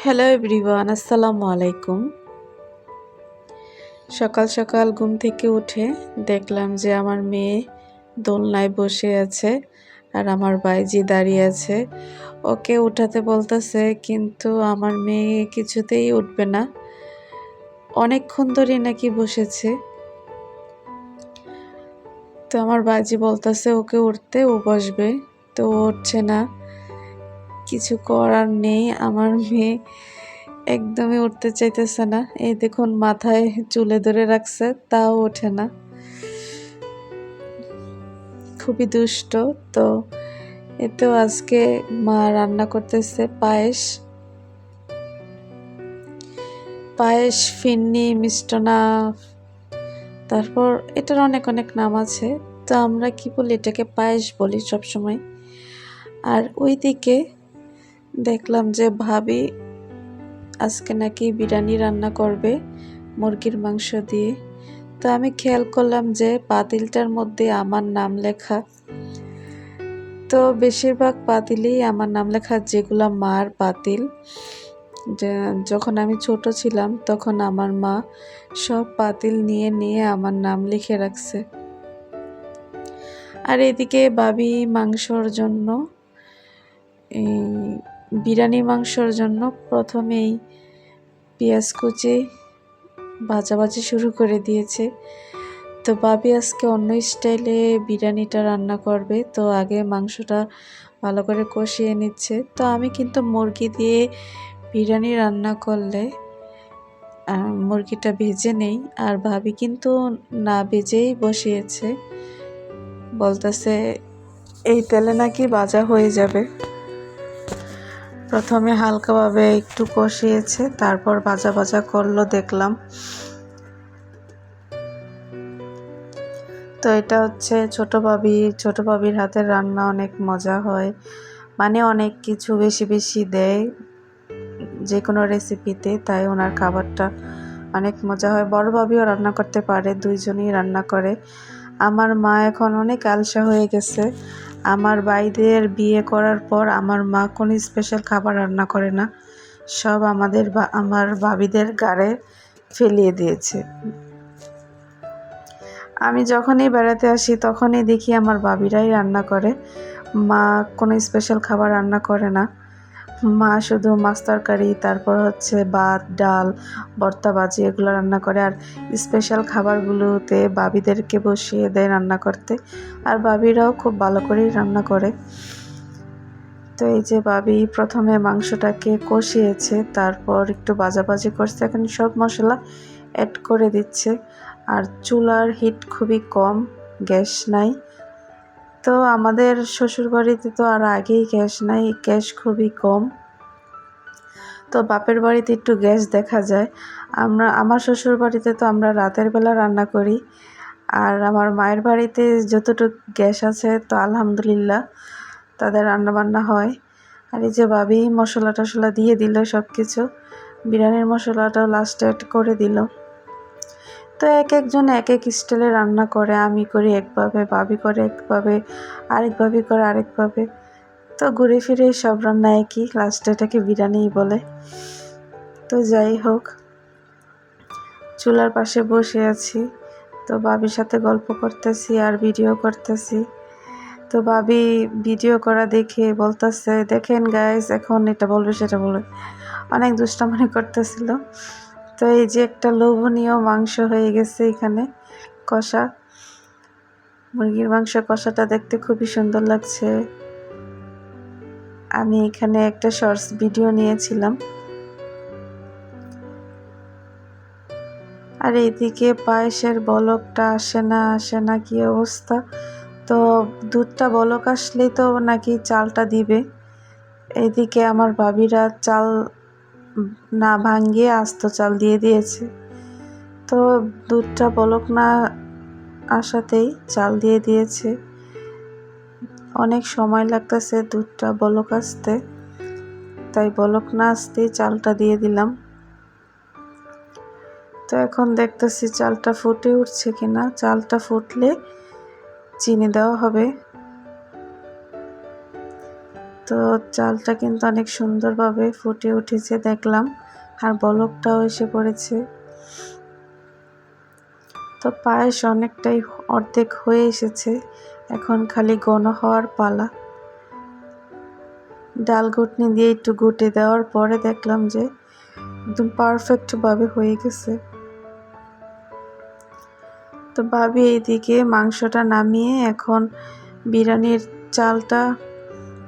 Hello everyone, আসসালামু আলাইকুম। সকাল সকাল ঘুম থেকে উঠে দেখলাম যে আমার মেয়ে দোলনায় বসে আছে আর আমার ভাইজি দাঁড়িয়ে আছে। ওকে উঠাতে বলতেছে, কিন্তু আমার মেয়ে কিছুতেই উঠবে না। অনেকক্ষণ ধরে নাকি বসেছে। তো আমার ভাইজি বলতেছে ওকে উঠতে, ও বসবে, তো ও উঠছে না। কিছু করার নেই, আমার মেয়ে একদমই উঠতে চাইতেছে না। এই দেখুন, মাথায় চুলে ধরে রাখছে, তাও ওঠে না। খুবই দুষ্ট। তো এতেও আজকে মা রান্না করতেছে পায়েস, ফিন্নি, মিষ্টনা, তারপর এটার অনেক অনেক নাম আছে। তো আমরা কি বলি, এটাকে পায়েস বলি সবসময়। আর ওইদিকে দেখলাম যে ভাবি আজকে নাকি বিরিয়ানি রান্না করবে মুরগির মাংস দিয়ে। তো আমি খেয়াল করলাম যে পাতিলটার মধ্যে আমার নাম লেখা। তো বেশিরভাগ পাতিলেই আমার নাম লেখা, যেগুলা মার পাতিল। যখন আমি ছোট ছিলাম তখন আমার মা সব পাতিল নিয়ে নিয়ে আমার নাম লিখে রাখছে। আর এদিকে ভাবি মাংসর জন্য, এই বিরিয়ানি মাংসর জন্য প্রথমেই পেঁয়াজ কুচি ভাজাভাজি শুরু করে দিয়েছে। তো ভাবি আজকে অন্য স্টাইলে বিরিয়ানিটা রান্না করবে। তো আগে মাংসটা ভালো করে কষিয়ে নিচ্ছে। তো আমি কিন্তু মুরগি দিয়ে বিরিয়ানি রান্না করলে মুরগিটা ভেজে নেই, আর ভাবি কিন্তু না ভেজেই বসিয়েছে। বলতেছে এই তেলে নাকি ভাজা হয়ে যাবে। প্রথমে হালকাভাবে একটু কষিয়েছে, তারপর ভাজা ভাজা করলো দেখলাম। তো এটা হচ্ছে ছোট ভাবির হাতের রান্না অনেক মজা হয়, মানে অনেক কিছু বেশি বেশি দেয় যে কোনো রেসিপিতে, তাই ওনার খাবারটা অনেক মজা হয়। বড় ভাবিও রান্না করতে পারে, দুইজনেই রান্না করে। আমার মা এখন অনেক আলসা হয়ে গেছে। আমার ভাইদের বিয়ে করার পর আমার মা কোনো স্পেশাল খাবার রান্না করে না, সব আমার ভাবিদের গাড়ে ফেলিয়ে দিয়েছে। আমি যখনই বেড়াতে আসি তখনই দেখি আমার ভাবিরাই রান্না করে, মা কোনো স্পেশাল খাবার রান্না করে না। মা শুধু মাছ তরকারি, তারপর হচ্ছে ভাত, ডাল, ভর্তা, ভাজি এগুলো রান্না করে। আর স্পেশাল খাবারগুলোতে ভাবিদেরকে বসিয়ে দেয় রান্না করতে, আর ভাবিরাও খুব ভালো করেই রান্না করে। তো এই যে ভাবি প্রথমে মাংসটাকে কষিয়েছে, তারপর একটু ভাজাভাজি করছে, এখন সব মশলা অ্যাড করে দিচ্ছে। আর চুলার হিট খুবই কম, গ্যাস নাই। তো আমাদের শ্বশুরবাড়িতে তো আর আগেই গ্যাস নাই, গ্যাস খুবই কম। তো বাপের বাড়িতে একটু গ্যাস দেখা যায়। আমার শ্বশুর বাড়িতে তো আমরা রাতের বেলা রান্না করি, আর আমার মায়ের বাড়িতে যতটুকু গ্যাস আছে তো আলহামদুলিল্লাহ তাদের রান্না বান্না হয়। আর এই যে ভাবি মশলা টশলা দিয়ে দিল, সব কিছু বিরিয়ানির মশলাটাও লাস্টে অ্যাড করে দিল। তো এক একজন এক এক স্টাইলে রান্না করে, আমি করি একভাবে, ভাবি করে একভাবে, আরেক ভাবি করে আরেকভাবে। তো ঘুরে ফিরে সব রান্না একই, লাস্টে এটাকে বিরিয়ানিই বলে। তো যাই হোক, চুলার পাশে বসে আছি, তো ভাবির সাথে গল্প করতেছি আর ভিডিও করতেছি। তো ভাবি ভিডিও করা দেখে বলতেছে, দেখেন গাইস, এখন এটা বলবে সেটা বলবে, অনেক দুষ্টামি করতেছিল। তো এই যে একটা লোভনীয় মাংস হয়ে গেছে এখানে, কষা মুরগির মাংস কষাটা দেখতে খুবই সুন্দর লাগছে। আমি এখানে একটা শর্টস ভিডিও নিয়েছিলাম। আর এইদিকে পায়েসের বলকটা আসে না কি অবস্থা। তো দুধটা বলক আসলেই তো নাকি চালটা দিবে। এইদিকে আমার ভাবিরা চাল না ভাঙিয়ে আস্ত চাল দিয়ে দিয়েছে। তো দুধটা বলক না আসাতেই চাল দিয়ে দিয়েছে। অনেক সময় লাগতেছে দুধটা বলক আসতে, তাই বলক না আসতেই চালটা দিয়ে দিলাম। তো এখন দেখতেছি চালটা ফুটে উঠছে কিনা। চালটা ফুটলে চিনি দেওয়া হবে। তো চালটা কিন্তু অনেক সুন্দরভাবে ফুটে উঠেছে দেখলাম, আর বলকটাও এসে পড়েছে। তো পায়েস অনেকটাই অর্ধেক হয়ে এসেছে, এখন খালি ঘন হওয়ার পালা। ডাল ঘুটনি দিয়ে একটু ঘুটে দেওয়ার পরে দেখলাম যে একদম পারফেক্টভাবে হয়ে গেছে। তো ভাবি এইদিকে মাংসটা নামিয়ে এখন বিরিয়ানির চালটা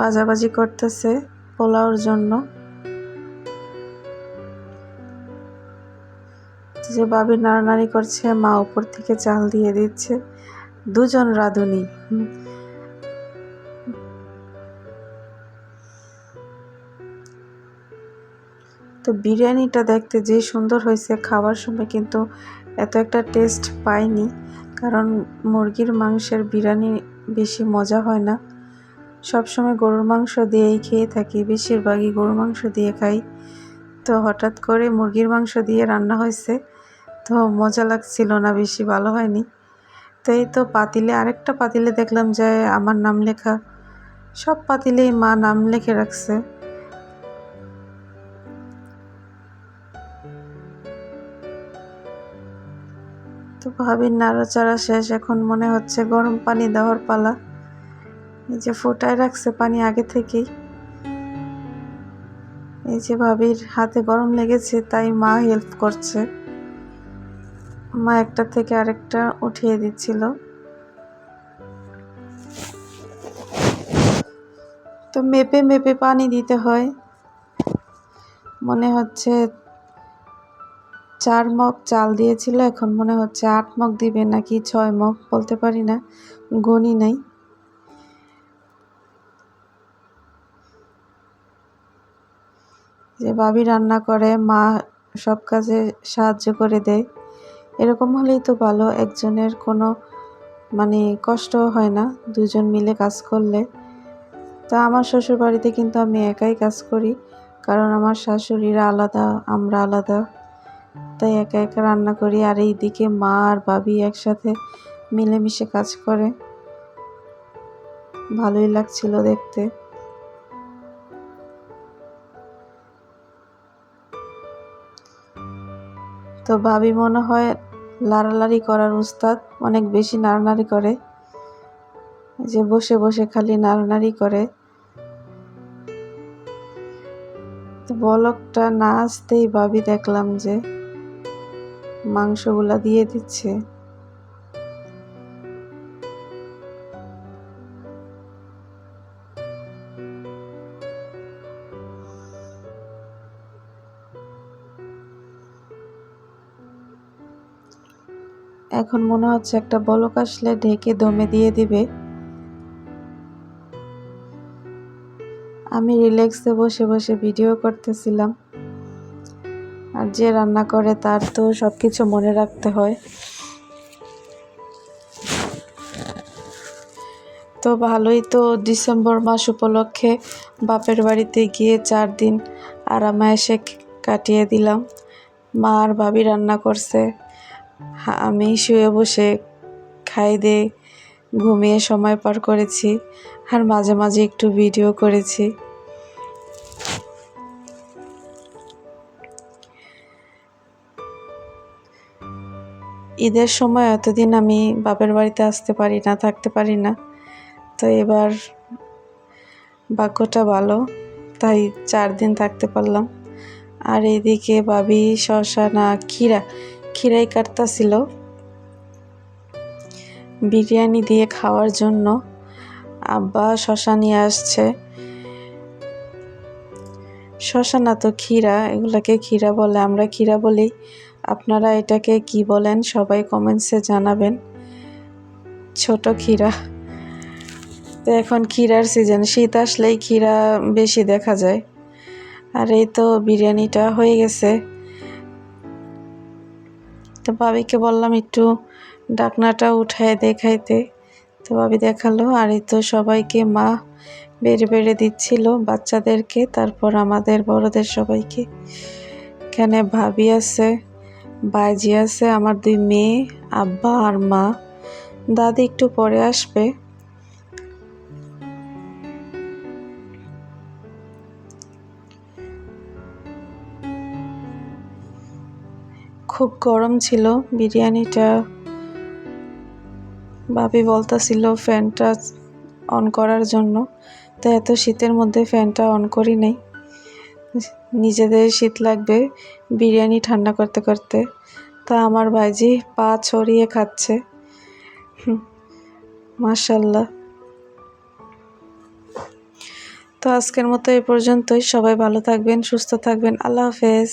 ভাজাভাজি করতেছে পোলাওর জন্য। যে ভাবি নাড়ানাড়ি করছে, মা উপর থেকে চাল দিয়ে দিচ্ছে, দুজন রাঁধুনি। তো বিরিয়ানিটা দেখতে যে সুন্দর হয়েছে, খাওয়ার সময় কিন্তু এত একটা টেস্ট পাইনি, কারণ মুরগির মাংসের বিরিয়ানি বেশি মজা হয় না। সবসময় গরুর মাংস দিয়েই খেয়ে থাকি, বেশিরভাগই গরুর মাংস দিয়ে খাই। তো হঠাৎ করে মুরগির মাংস দিয়ে রান্না হয়েছে, তো মজা লাগছিল না, বেশি ভালো হয়নি। তো এই তো পাতিলে, আরেকটা পাতিলে দেখলাম যে আমার নাম লেখা, সব পাতিলেই মা নাম লিখে রাখছে। তো ভাবির নাড়াচাড়া শেষ, এখন মনে হচ্ছে গরম পানি দেওয়ার পালা। এই যে ফোটায় রাখছে পানি আগে থেকেই। এই যে ভাবির হাতে গরম লেগেছে, তাই মা হেল্প করছে, মা একটা থেকে আরেকটা উঠিয়ে দিচ্ছিল। তো মেপে মেপে পানি দিতে হয়, মনে হচ্ছে 4 মগ চাল দিয়েছিল, এখন মনে হচ্ছে 8 মগ দিবে নাকি 6 মগ, বলতে পারি না, গণি নাই। যে ভাবি রান্না করে, মা সব কাজে সাহায্য করে দেয়, এরকম হলেই তো ভালো, একজনের কোনো মানে কষ্ট হয় না, দুজন মিলে কাজ করলে। তা আমার শ্বশুর বাড়িতে কিন্তু আমি একাই কাজ করি, কারণ আমার শাশুড়িরা আলাদা, আমরা আলাদা, তাই একা একা রান্না করি। আর এইদিকে মা আর ভাবি একসাথে মিলেমিশে কাজ করে, ভালোই লাগছিল দেখতে। তো ভাবি মনে হয় লাড়ালাড়ি করার উস্তাদ, অনেক বেশি নাড়ানাড়ি করে, যে বসে বসে খালি নাড়ানাড়ি করে। তো বলকটা না আসতেই ভাবি দেখলাম যে মাংসগুলা দিয়ে দিচ্ছে। এখন মনে হচ্ছে একটা বলক আসলে ঢেকে দমে দিয়ে দিবে। আমি রিল্যাক্সে বসে বসে ভিডিও করতেছিলাম, আর যে রান্না করে তার তো সবকিছু মনে রাখতে হয়। তো ভালোই তো, ডিসেম্বর মাস উপলক্ষে বাপের বাড়িতে গিয়ে 4 দিন আরামায়েশে কাটিয়ে দিলাম। মা আর ভাবি রান্না করছে, আমি শুয়ে বসে খাই দিয়ে ঘুমিয়ে সময় পার করেছি, আর মাঝে মাঝে একটু ভিডিও করেছি। ঈদের সময় এতদিন আমি বাপের বাড়িতে আসতে পারি না, থাকতে পারি না, তো এবার ভাগ্যটা ভালো, তাই 4 দিন থাকতে পারলাম। আর এদিকে ভাবি শসা না ক্ষীরাই কাটতাছিল বিরিয়ানি দিয়ে খাওয়ার জন্য। আব্বা শসা নিয়ে আসছে, শসা না তো ক্ষীরা, এগুলাকে ক্ষীরা বলে, আমরা ক্ষীরা বলি, আপনারা এটাকে কি বলেন সবাই কমেন্টসে জানাবেন। ছোট ক্ষীরা। তো এখন ক্ষীরার সিজন, শীত আসলেই ক্ষীরা বেশি দেখা যায়। আর এই তো বিরিয়ানিটা হয়ে গেছে। তো ভাবিকে বললাম একটু ঢাকনাটা উঠায় দেখাইতে, তো ভাবি দেখালো। আর এই তো সবাইকে মা বেড়ে বেড়ে দিচ্ছিল, বাচ্চাদেরকে, তারপর আমাদের বড়দের সবাইকে। এখানে ভাবি আছে, বাইজি আছে, আমার 2 মেয়ে, আব্বা আর মা, দাদি একটু পরে আসবে। খুব গরম ছিল বিরিয়ানিটা। ভাবি বলতাছিল ফ্যানটা অন করার জন্য, তো এত শীতের মধ্যে ফ্যানটা অন করি নাই। নিজেদের শীত লাগবে বিরিয়ানি ঠান্ডা করতে করতে। তা আমার ভাইজি পা ছড়িয়ে খাচ্ছে। মাশাল্লাহ। তো আজকের মতো এ পর্যন্তই। সবাই ভালো থাকবেন, সুস্থ থাকবেন। আল্লাহ হাফেজ।